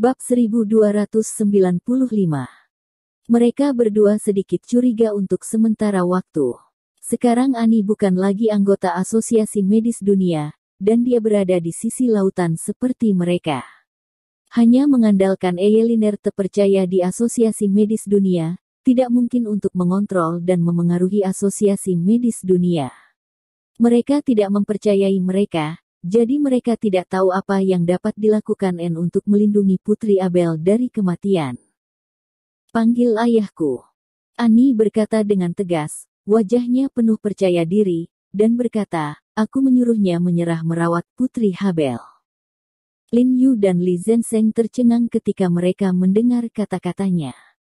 Bab 1295. Mereka berdua sedikit curiga untuk sementara waktu. Sekarang Ani bukan lagi anggota Asosiasi Medis Dunia, dan dia berada di sisi lautan seperti mereka. Hanya mengandalkan Eyeliner terpercaya di Asosiasi Medis Dunia, tidak mungkin untuk mengontrol dan memengaruhi Asosiasi Medis Dunia. Mereka tidak mempercayai mereka. Jadi mereka tidak tahu apa yang dapat dilakukan N untuk melindungi Putri Abel dari kematian. Panggil ayahku. Ani berkata dengan tegas, wajahnya penuh percaya diri, dan berkata, aku menyuruhnya menyerah merawat Putri Abel. Lin Yu dan Li Zhensheng tercengang ketika mereka mendengar kata-katanya.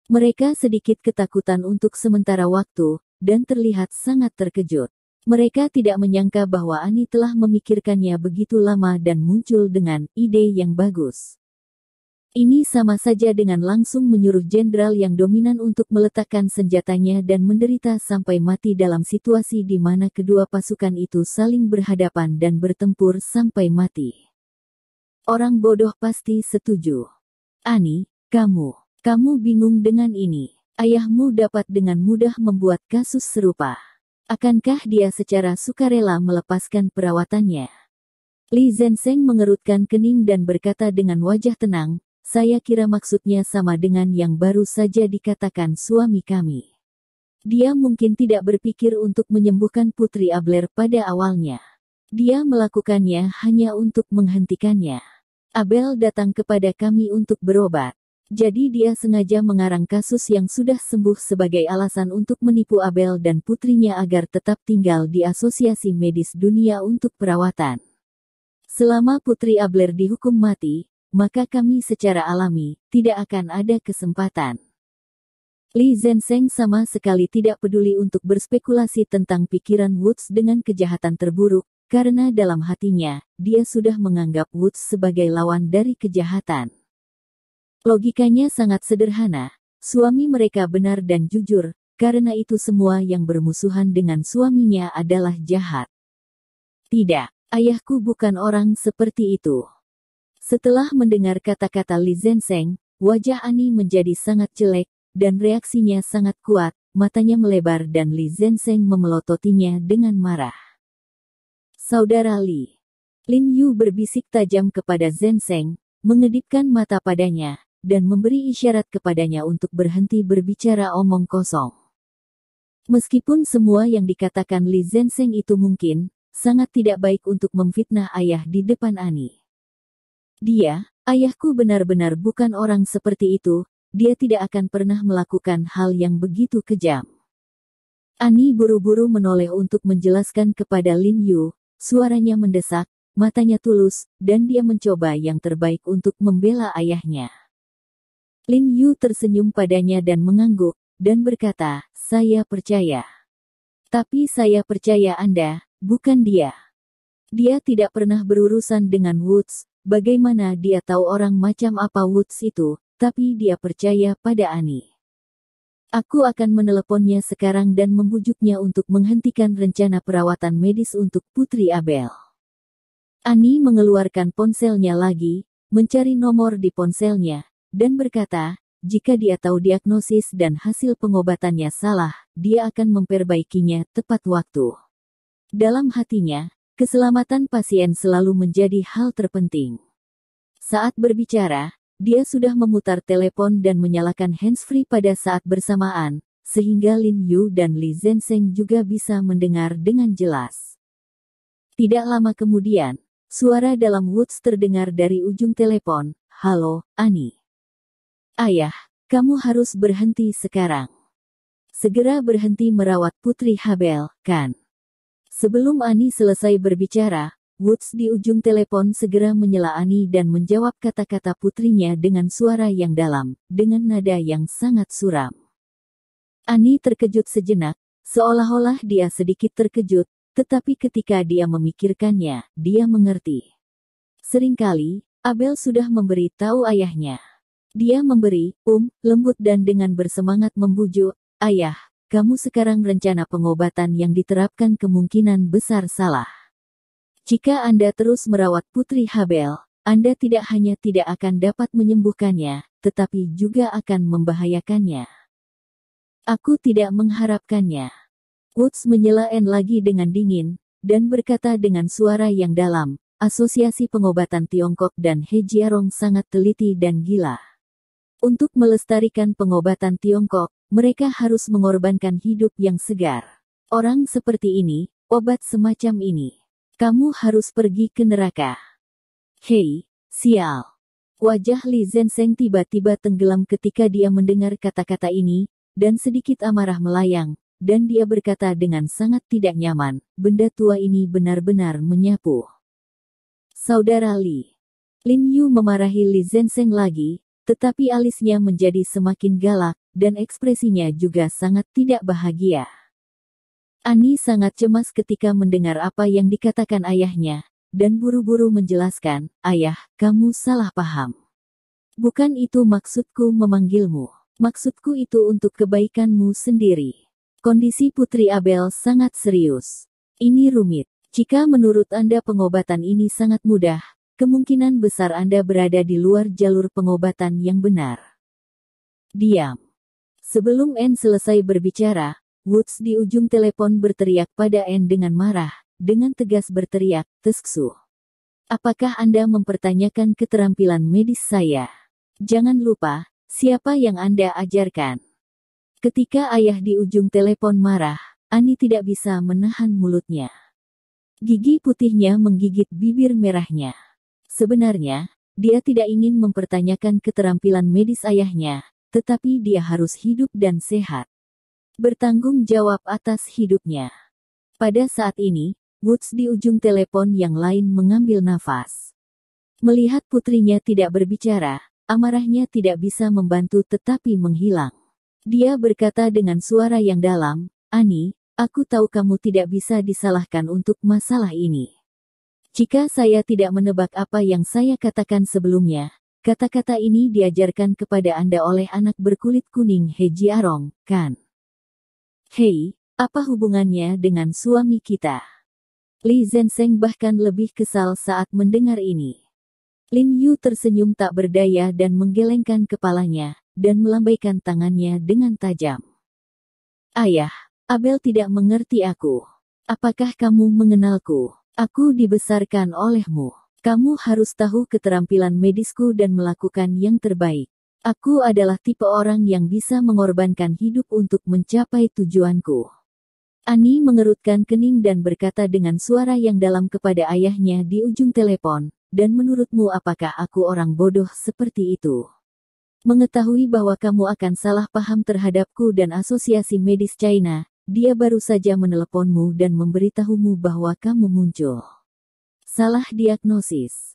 Mereka sedikit ketakutan untuk sementara waktu, dan terlihat sangat terkejut. Mereka tidak menyangka bahwa Ani telah memikirkannya begitu lama dan muncul dengan ide yang bagus. Ini sama saja dengan langsung menyuruh jenderal yang dominan untuk meletakkan senjatanya dan menderita sampai mati dalam situasi di mana kedua pasukan itu saling berhadapan dan bertempur sampai mati. Orang bodoh pasti setuju. Ani, kamu bingung dengan ini. Ayahmu dapat dengan mudah membuat kasus serupa. Akankah dia secara sukarela melepaskan perawatannya? Li Zhensheng mengerutkan kening dan berkata dengan wajah tenang, saya kira maksudnya sama dengan yang baru saja dikatakan suami kami. Dia mungkin tidak berpikir untuk menyembuhkan Putri Abler pada awalnya. Dia melakukannya hanya untuk menghentikannya. Abel datang kepada kami untuk berobat. Jadi dia sengaja mengarang kasus yang sudah sembuh sebagai alasan untuk menipu Abel dan putrinya agar tetap tinggal di Asosiasi Medis Dunia untuk perawatan. Selama Putri Abler dihukum mati, maka kami secara alami tidak akan ada kesempatan. Li Zhensheng sama sekali tidak peduli untuk berspekulasi tentang pikiran Woods dengan kejahatan terburuk, karena dalam hatinya, dia sudah menganggap Woods sebagai lawan dari kejahatan. Logikanya sangat sederhana, suami mereka benar dan jujur, karena itu semua yang bermusuhan dengan suaminya adalah jahat. Tidak, ayahku bukan orang seperti itu. Setelah mendengar kata-kata Li Zhensheng, wajah Ani menjadi sangat jelek, dan reaksinya sangat kuat, matanya melebar dan Li Zhensheng memelototinya dengan marah. Saudara Li. Lin Yu berbisik tajam kepada Zhensheng, mengedipkan mata padanya, dan memberi isyarat kepadanya untuk berhenti berbicara omong kosong. Meskipun semua yang dikatakan Li Zhensheng itu mungkin, sangat tidak baik untuk memfitnah ayah di depan Ani. Ayahku benar-benar bukan orang seperti itu, dia tidak akan pernah melakukan hal yang begitu kejam. Ani buru-buru menoleh untuk menjelaskan kepada Lin Yu, suaranya mendesak, matanya tulus, dan dia mencoba yang terbaik untuk membela ayahnya. Lin Yu tersenyum padanya dan mengangguk, dan berkata, saya percaya. Tapi saya percaya Anda, bukan dia. Dia tidak pernah berurusan dengan Woods, bagaimana dia tahu orang macam apa Woods itu, tapi dia percaya pada Ani. Aku akan meneleponnya sekarang dan membujuknya untuk menghentikan rencana perawatan medis untuk Putri Abel. Ani mengeluarkan ponselnya lagi, mencari nomor di ponselnya, dan berkata, jika dia tahu diagnosis dan hasil pengobatannya salah, dia akan memperbaikinya tepat waktu. Dalam hatinya, keselamatan pasien selalu menjadi hal terpenting. Saat berbicara, dia sudah memutar telepon dan menyalakan handsfree pada saat bersamaan, sehingga Lin Yu dan Li Zhensheng juga bisa mendengar dengan jelas. Tidak lama kemudian, suara dalam Woods terdengar dari ujung telepon, halo, Ani. Ayah, kamu harus berhenti sekarang. Segera berhenti merawat Putri Abel, kan? Sebelum Ani selesai berbicara, Woods di ujung telepon segera menyela Ani dan menjawab kata-kata putrinya dengan suara yang dalam, dengan nada yang sangat suram. Ani terkejut sejenak, seolah-olah dia sedikit terkejut, tetapi ketika dia memikirkannya, dia mengerti. Seringkali, Abel sudah memberi tahu ayahnya. Dia memberi, lembut dan dengan bersemangat membujuk, ayah, kamu sekarang rencana pengobatan yang diterapkan kemungkinan besar salah. Jika Anda terus merawat Putri Abel, Anda tidak hanya tidak akan dapat menyembuhkannya, tetapi juga akan membahayakannya. Aku tidak mengharapkannya. Woods menyela Anne lagi dengan dingin, dan berkata dengan suara yang dalam, Asosiasi Pengobatan Tiongkok dan He Jiarong sangat teliti dan gila. Untuk melestarikan pengobatan Tiongkok, mereka harus mengorbankan hidup yang segar. Orang seperti ini, obat semacam ini. Kamu harus pergi ke neraka. Hei, sial. Wajah Li Zenseng tiba-tiba tenggelam ketika dia mendengar kata-kata ini, dan sedikit amarah melayang, dan dia berkata dengan sangat tidak nyaman, benda tua ini benar-benar menyapu. Saudara Li. Lin Yu memarahi Li Zenseng lagi, tetapi alisnya menjadi semakin galak, dan ekspresinya juga sangat tidak bahagia. Ani sangat cemas ketika mendengar apa yang dikatakan ayahnya, dan buru-buru menjelaskan, ayah, kamu salah paham. Bukan itu maksudku memanggilmu. Maksudku itu untuk kebaikanmu sendiri. Kondisi Putri Abel sangat serius. Ini rumit. Jika menurut Anda pengobatan ini sangat mudah, kemungkinan besar Anda berada di luar jalur pengobatan yang benar. Diam. Sebelum Anne selesai berbicara, Woods di ujung telepon berteriak pada Anne dengan marah. Dengan tegas berteriak, Tesksu. Apakah Anda mempertanyakan keterampilan medis saya? Jangan lupa, siapa yang Anda ajarkan? Ketika ayah di ujung telepon marah, Ani tidak bisa menahan mulutnya. Gigi putihnya menggigit bibir merahnya. Sebenarnya, dia tidak ingin mempertanyakan keterampilan medis ayahnya, tetapi dia harus hidup dan sehat. Bertanggung jawab atas hidupnya. Pada saat ini, Woods di ujung telepon yang lain mengambil nafas. Melihat putrinya tidak berbicara, amarahnya tidak bisa membantu tetapi menghilang. Dia berkata dengan suara yang dalam, Ani, aku tahu kamu tidak bisa disalahkan untuk masalah ini. Jika saya tidak menebak apa yang saya katakan sebelumnya, kata-kata ini diajarkan kepada Anda oleh anak berkulit kuning He Jiarong, kan? Hei, apa hubungannya dengan suami kita? Li Zenseng bahkan lebih kesal saat mendengar ini. Lin Yu tersenyum tak berdaya dan menggelengkan kepalanya, dan melambaikan tangannya dengan tajam. Ayah, Abel tidak mengerti aku. Apakah kamu mengenalku? Aku dibesarkan olehmu. Kamu harus tahu keterampilan medisku dan melakukan yang terbaik. Aku adalah tipe orang yang bisa mengorbankan hidup untuk mencapai tujuanku. Ani mengerutkan kening dan berkata dengan suara yang dalam kepada ayahnya di ujung telepon, dan menurutmu apakah aku orang bodoh seperti itu? Mengetahui bahwa kamu akan salah paham terhadapku dan asosiasi medis China, dia baru saja meneleponmu dan memberitahumu bahwa kamu muncul. Salah diagnosis.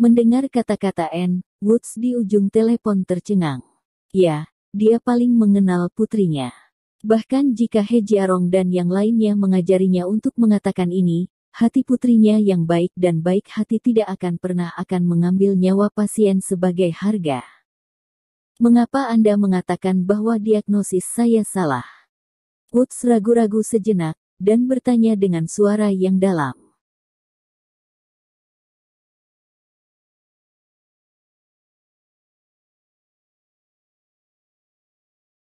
Mendengar kata-kata Anne, Woods di ujung telepon tercengang. Ya, dia paling mengenal putrinya. Bahkan jika He Jiarong dan yang lainnya mengajarinya untuk mengatakan ini, hati putrinya yang baik dan baik hati tidak akan pernah akan mengambil nyawa pasien sebagai harga. Mengapa Anda mengatakan bahwa diagnosis saya salah? Woods ragu-ragu sejenak, dan bertanya dengan suara yang dalam.